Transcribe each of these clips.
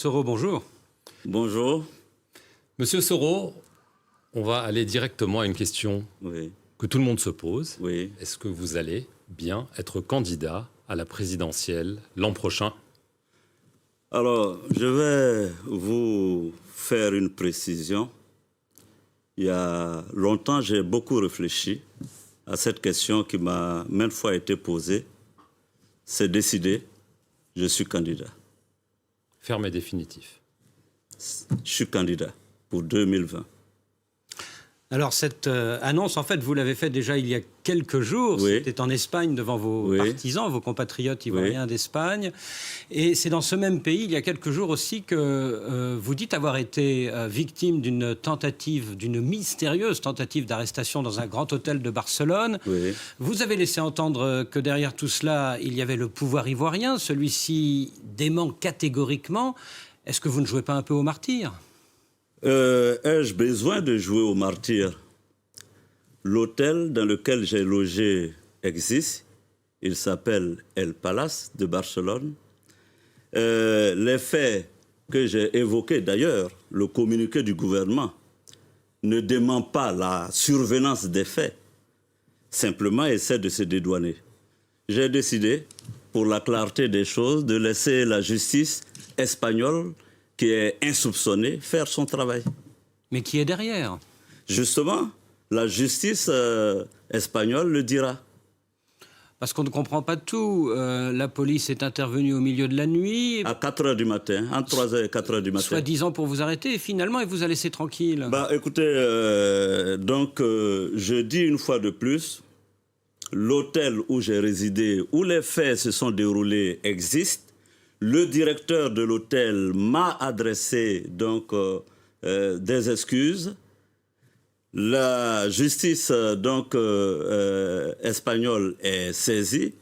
Soro, bonjour. Bonjour. Monsieur Soro, on va aller directement à une question Oui, que tout le monde se pose. oui. Est-ce que vous allez bien être candidat à la présidentielle l'an prochain? Alors, je vais vous faire une précision. Il y a longtemps, j'ai beaucoup réfléchi à cette question qui m'a maintes fois été posée. C'est décidé, je suis candidat. Ferme et définitif. Je suis candidat pour 2020. Alors cette annonce, en fait, vous l'avez faite déjà il y a quelques jours. Oui. C'était en Espagne devant vos Oui. partisans, vos compatriotes ivoiriens d'Espagne. Et c'est dans ce même pays, il y a quelques jours aussi, que vous dites avoir été victime d'une tentative, d'une mystérieuse tentative d'arrestation dans un grand hôtel de Barcelone. Oui. Vous avez laissé entendre que derrière tout cela, il y avait le pouvoir ivoirien. Celui-ci dément catégoriquement. Est-ce que vous ne jouez pas un peu au martyr ? Ai-je besoin de jouer au martyr? L'hôtel dans lequel j'ai logé existe. Il s'appelle El Palace de Barcelone. Les faits que j'ai évoqués, d'ailleurs, le communiqué du gouvernement ne dément pas la survenance des faits. Simplement, essaie de se dédouaner. J'ai décidé, pour la clarté des choses, de laisser la justice espagnole, qui est insoupçonnée, faire son travail. Mais qui est derrière ? Justement, la justice espagnole le dira. Parce qu'on ne comprend pas tout. La police est intervenue au milieu de la nuit, À 4 h du matin, entre 3 h et 4 h du matin. soi-disant pour vous arrêter, et finalement, elle vous a laissé tranquille. Bah, écoutez, je dis une fois de plus, l'hôtel où j'ai résidé, où les faits se sont déroulés, existe. Le directeur de l'hôtel m'a adressé des excuses. La justice espagnole est saisie.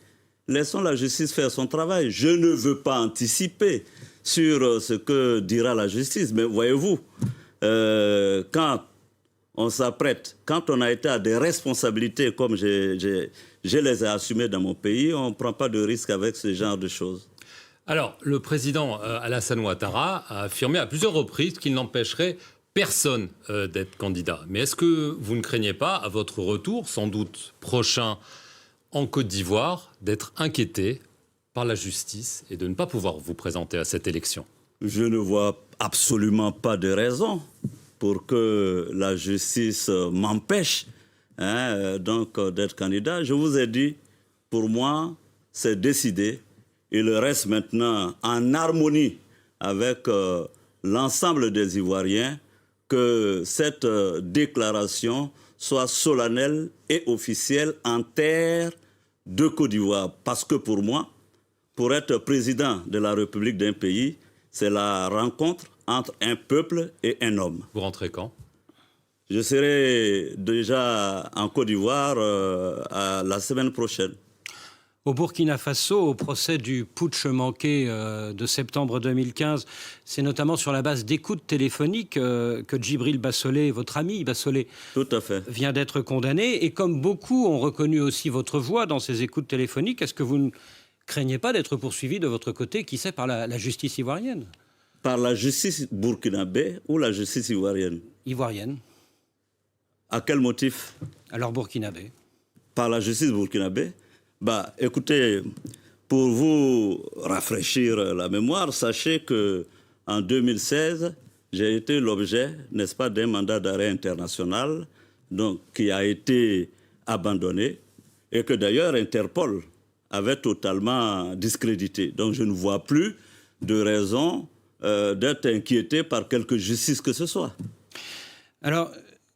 Laissons la justice faire son travail. Je ne veux pas anticiper sur ce que dira la justice. Mais voyez-vous, quand on s'apprête, quand on a été à des responsabilités comme je les ai assumées dans mon pays, on ne prend pas de risque avec ce genre de choses. Alors, le président Alassane Ouattara a affirmé à plusieurs reprises qu'il n'empêcherait personne d'être candidat. Mais est-ce que vous ne craignez pas, à votre retour, sans doute prochain en Côte d'Ivoire, d'être inquiété par la justice et de ne pas pouvoir vous présenter à cette élection? Je ne vois absolument pas de raison pour que la justice m'empêche d'être candidat. Je vous ai dit, pour moi, c'est décidé. Il reste maintenant en harmonie avec l'ensemble des Ivoiriens que cette déclaration soit solennelle et officielle en terre de Côte d'Ivoire. Parce que pour moi, pour être président de la République d'un pays, c'est la rencontre entre un peuple et un homme. Vous rentrez quand? Je serai déjà en Côte d'Ivoire la semaine prochaine. Au Burkina Faso, au procès du putsch manqué de septembre 2015, c'est notamment sur la base d'écoutes téléphoniques que Djibril Bassolé, votre ami Bassolé, Tout à fait. vient d'être condamné. Et comme beaucoup ont reconnu aussi votre voix dans ces écoutes téléphoniques, est-ce que vous ne craignez pas d'être poursuivi de votre côté, qui sait, par la justice ivoirienne? Par la justice burkinabé ou la justice ivoirienne? Ivoirienne. À quel motif? Alors burkinabé. Par la justice burkinabé? Bah, écoutez, pour vous rafraîchir la mémoire, sachez que en 2016, j'ai été l'objet, n'est-ce pas, d'un mandat d'arrêt international, donc qui a été abandonné et que d'ailleurs Interpol avait totalement discrédité. Donc je ne vois plus de raison d'être inquiété par quelque justice que ce soit. Alors,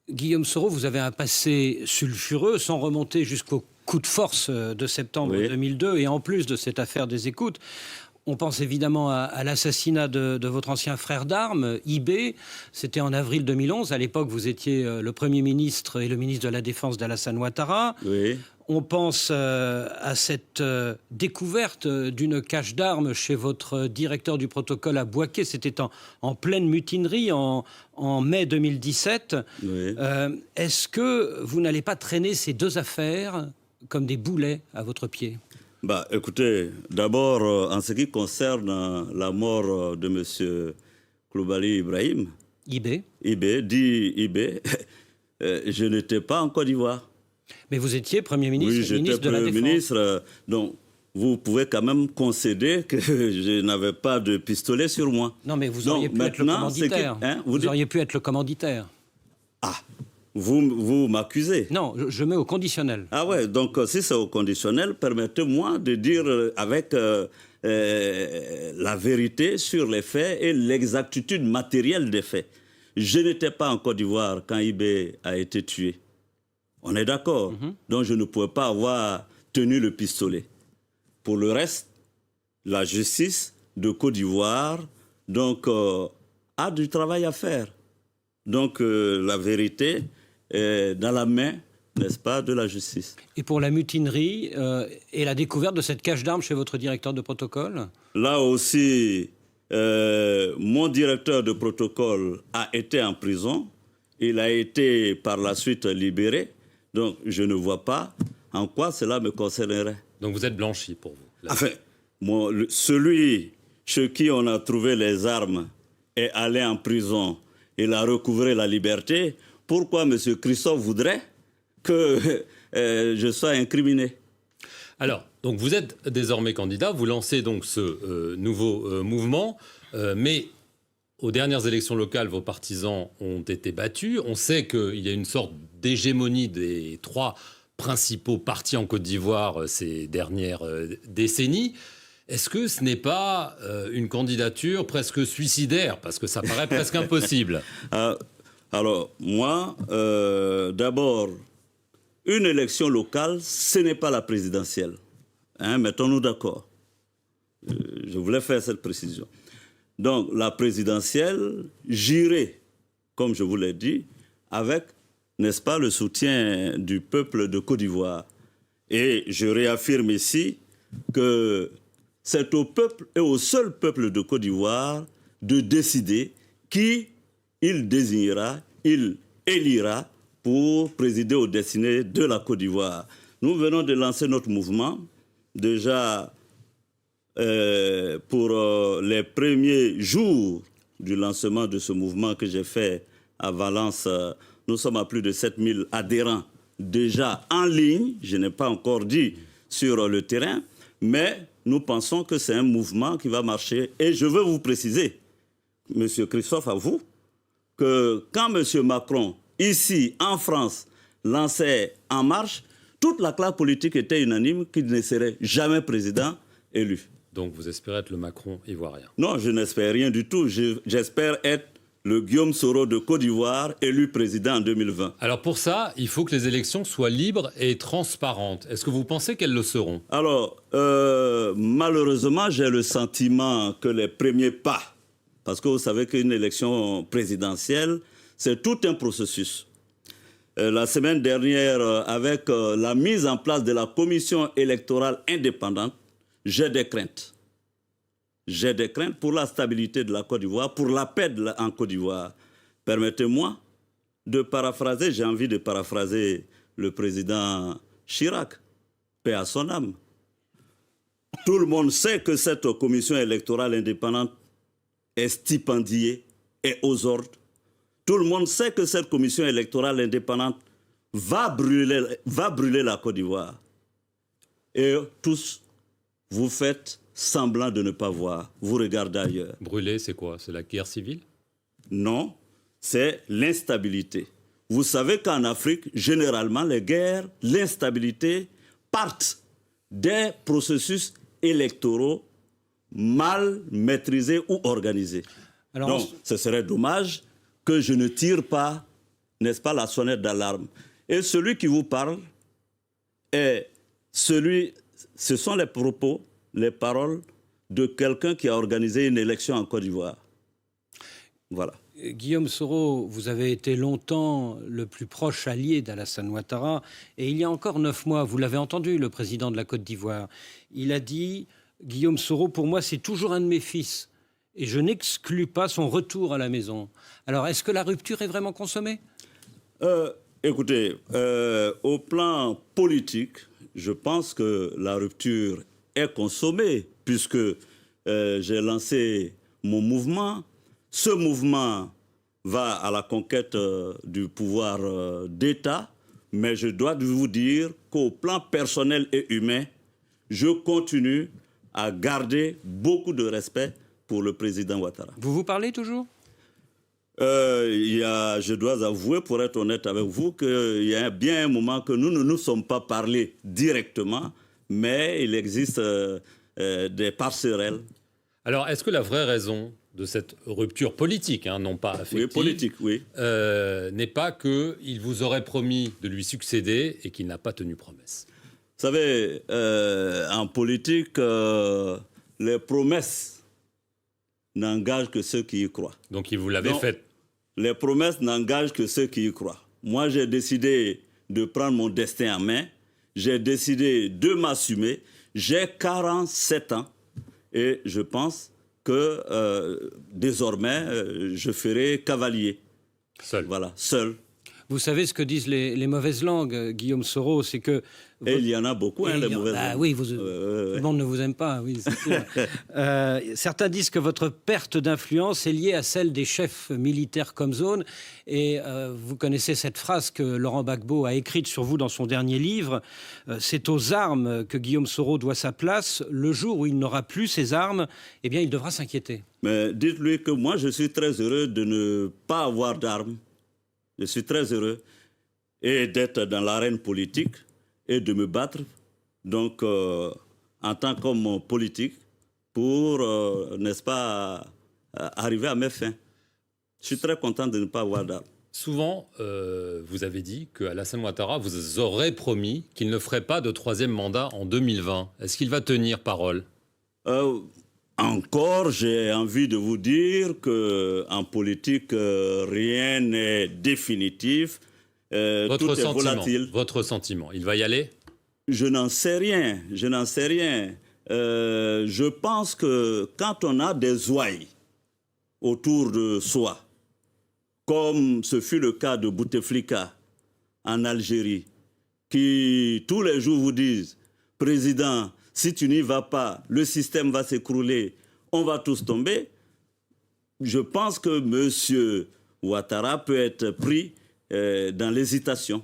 Guillaume Soro, vous avez un passé sulfureux, sans remonter jusqu'au coup de force de septembre 2002, et en plus de cette affaire des écoutes, on pense évidemment à l'assassinat de votre ancien frère d'armes, Ibé. C'était en avril 2011. À l'époque, vous étiez le Premier ministre et le ministre de la Défense d'Alassane Ouattara. Oui. On pense à cette découverte d'une cache d'armes chez votre directeur du protocole à Bouaké. C'était en pleine mutinerie en mai 2017. Oui. Est-ce que vous n'allez pas traîner ces deux affaires comme des boulets à votre pied? Bah, écoutez, d'abord, en ce qui concerne la mort de M. Koulibaly Ibrahim, IB. dit IB, je n'étais pas en Côte d'Ivoire. Mais vous étiez Premier ministre, Oui, j'étais ministre de la Premier Défense. ministre, donc vous pouvez quand même concéder que je n'avais pas de pistolet sur moi. Non, mais vous auriez pu être le commanditaire. Vous auriez pu être le commanditaire. Ah, vous m'accusez. Non, je mets au conditionnel. Ah ouais, donc si c'est au conditionnel, permettez-moi de dire avec la vérité sur les faits et l'exactitude matérielle des faits. Je n'étais pas en Côte d'Ivoire quand IB a été tué. On est d'accord. Donc je ne pouvais pas avoir tenu le pistolet. Pour le reste, la justice de Côte d'Ivoire donc, a du travail à faire. Donc la vérité est dans la main, n'est-ce pas, de la justice. Et pour la mutinerie et la découverte de cette cache d'armes chez votre directeur de protocole? Là aussi, mon directeur de protocole a été en prison. Il a été par la suite libéré. Donc je ne vois pas en quoi cela me concernerait. Donc vous êtes blanchi pour vous là. Enfin, celui chez qui on a trouvé les armes est allé en prison. Il a recouvré la liberté. Pourquoi M. Christophe voudrait que je sois incriminé? Alors, donc vous êtes désormais candidat, vous lancez donc ce nouveau mouvement, mais aux dernières élections locales, vos partisans ont été battus. On sait qu'il y a une sorte d'hégémonie des trois principaux partis en Côte d'Ivoire ces dernières décennies. Est-ce que ce n'est pas une candidature presque suicidaire? Parce que ça paraît presque impossible. Alors, moi, d'abord, une élection locale, ce n'est pas la présidentielle. Mettons-nous d'accord. Je voulais faire cette précision. Donc, la présidentielle, j'irai, comme je vous l'ai dit, avec, n'est-ce pas, le soutien du peuple de Côte d'Ivoire. Et je réaffirme ici que c'est au peuple et au seul peuple de Côte d'Ivoire de décider qui il désignera, il élira pour présider aux destinées de la Côte d'Ivoire. Nous venons de lancer notre mouvement. Déjà, pour les premiers jours du lancement de ce mouvement que j'ai fait à Valence, nous sommes à plus de 7000 adhérents déjà en ligne. Je n'ai pas encore dit sur le terrain, mais nous pensons que c'est un mouvement qui va marcher. Et je veux vous préciser, M. Christophe, à vous, que quand M. Macron, ici, en France, lançait En Marche, toute la classe politique était unanime qu'il ne serait jamais président élu. Donc vous espérez être le Macron ivoirien? Non, je n'espère rien du tout. J'espère être le Guillaume Soro de Côte d'Ivoire, élu président en 2020. Alors pour ça, il faut que les élections soient libres et transparentes. Est-ce que vous pensez qu'elles le seront? Alors, malheureusement, j'ai le sentiment que les premiers pas, parce que vous savez qu'une élection présidentielle, c'est tout un processus. La semaine dernière, avec la mise en place de la commission électorale indépendante, j'ai des craintes. J'ai des craintes pour la stabilité de la Côte d'Ivoire, pour la paix en Côte d'Ivoire. Permettez-moi de paraphraser, j'ai envie de paraphraser le président Chirac, paix à son âme. Tout le monde sait que cette commission électorale indépendante est stipendiée et aux ordres. Tout le monde sait que cette commission électorale indépendante va brûler la Côte d'Ivoire. Et tous, vous faites semblant de ne pas voir. Vous regardez ailleurs. Brûler, c'est quoi? C'est la guerre civile? Non, c'est l'instabilité. Vous savez qu'en Afrique, généralement, les guerres, l'instabilité partent des processus électoraux mal maîtrisés ou organisés. Alors, donc, ce serait dommage que je ne tire pas, n'est-ce pas, la sonnette d'alarme. Et celui qui vous parle ce sont les propos, les paroles de quelqu'un qui a organisé une élection en Côte d'Ivoire. Voilà. Guillaume Soro, vous avez été longtemps le plus proche allié d'Alassane Ouattara. Et il y a encore 9 mois, vous l'avez entendu, le président de la Côte d'Ivoire, il a dit « Guillaume Soro, pour moi, c'est toujours un de mes fils. Et je n'exclus pas son retour à la maison. » Alors, est-ce que la rupture est vraiment consommée? Écoutez, au plan politique, je pense que la rupture est consommée, puisque j'ai lancé mon mouvement. Ce mouvement va à la conquête du pouvoir d'État, mais je dois vous dire qu'au plan personnel et humain, je continue à garder beaucoup de respect pour le président Ouattara. Vous vous parlez toujours ? Je dois avouer, pour être honnête avec vous, qu'il y a bien un moment que nous ne nous sommes pas parlé directement, mais il existe des passerelles. Alors, est-ce que la vraie raison de cette rupture politique, non pas affective, oui, politique, oui. n'est pas qu'il vous aurait promis de lui succéder et qu'il n'a pas tenu promesse? Vous savez, en politique, les promesses n'engagent que ceux qui y croient. Donc, il vous l'avait faite. Les promesses n'engagent que ceux qui y croient. Moi, j'ai décidé de prendre mon destin en main. J'ai décidé de m'assumer. J'ai 47 ans et je pense que désormais, je ferai cavalier. Seul. Voilà, seul. Vous savez ce que disent les mauvaises langues, Guillaume Soro, c'est que... Et il y en a beaucoup, les mauvaises langues. Oui, tout le monde ne vous aime pas, oui, c'est sûr. Certains disent que votre perte d'influence est liée à celle des chefs militaires comme zone. Et vous connaissez cette phrase que Laurent Gbagbo a écrite sur vous dans son dernier livre. C'est aux armes que Guillaume Soro doit sa place. Le jour où il n'aura plus ses armes, eh bien, il devra s'inquiéter. Mais dites-lui que moi, je suis très heureux de ne pas avoir d'armes. Je suis très heureux et d'être dans l'arène politique et de me battre donc en tant qu'homme politique pour, n'est-ce pas, arriver à mes fins. Je suis très content de ne pas avoir d'armes. Souvent, vous avez dit qu'Alassane Ouattara vous aurait promis qu'il ne ferait pas de troisième mandat en 2020. Est-ce qu'il va tenir parole ? Encore, j'ai envie de vous dire qu'en politique, rien n'est définitif. Tout est volatile. Votre sentiment, il va y aller ? Je n'en sais rien. Je pense que quand on a des ouailles autour de soi, comme ce fut le cas de Bouteflika en Algérie, qui tous les jours vous disent « Président, si tu n'y vas pas, le système va s'écrouler, on va tous tomber », je pense que M. Ouattara peut être pris dans l'hésitation.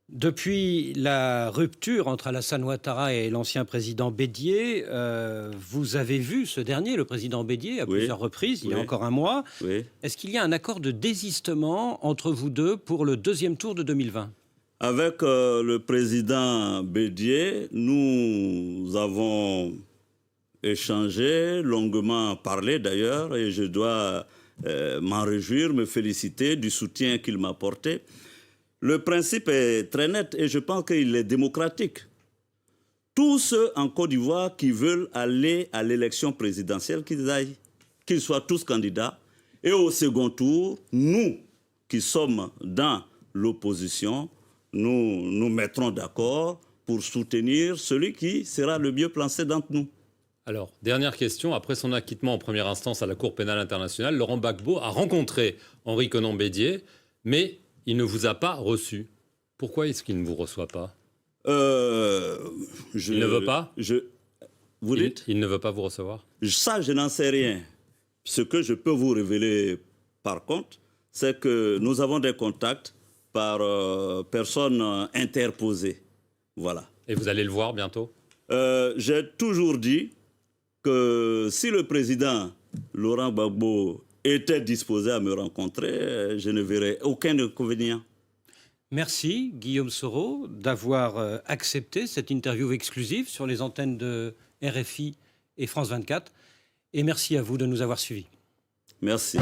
Depuis la rupture entre Alassane Ouattara et l'ancien président Bédié, vous avez vu ce dernier, le président Bédié, à plusieurs reprises, il y a encore un mois. Oui. Est-ce qu'il y a un accord de désistement entre vous deux pour le deuxième tour de 2020 ? Avec le président Bédié, nous avons échangé, longuement parlé d'ailleurs, et je dois m'en réjouir, me féliciter du soutien qu'il m'a apporté. Le principe est très net et je pense qu'il est démocratique. Tous ceux en Côte d'Ivoire qui veulent aller à l'élection présidentielle, qu'ils aillent, qu'ils soient tous candidats. Et au second tour, nous qui sommes dans l'opposition, nous nous mettrons d'accord pour soutenir celui qui sera le mieux placé d'entre nous. Alors, dernière question. Après son acquittement en première instance à la Cour pénale internationale, Laurent Gbagbo a rencontré Henri Konan Bédié, mais il ne vous a pas reçu. Pourquoi est-ce qu'il ne vous reçoit pas ? Il ne veut pas ? Vous dites ? Il ne veut pas vous recevoir ? Ça, je n'en sais rien. Ce que je peux vous révéler, par contre, c'est que nous avons des contacts par personnes interposées. Voilà. Et vous allez le voir bientôt ? J'ai toujours dit que si le président Laurent Gbagbo était disposé à me rencontrer, je ne verrais aucun inconvénient. Merci Guillaume Soro d'avoir accepté cette interview exclusive sur les antennes de RFI et France 24. Et merci à vous de nous avoir suivis. Merci.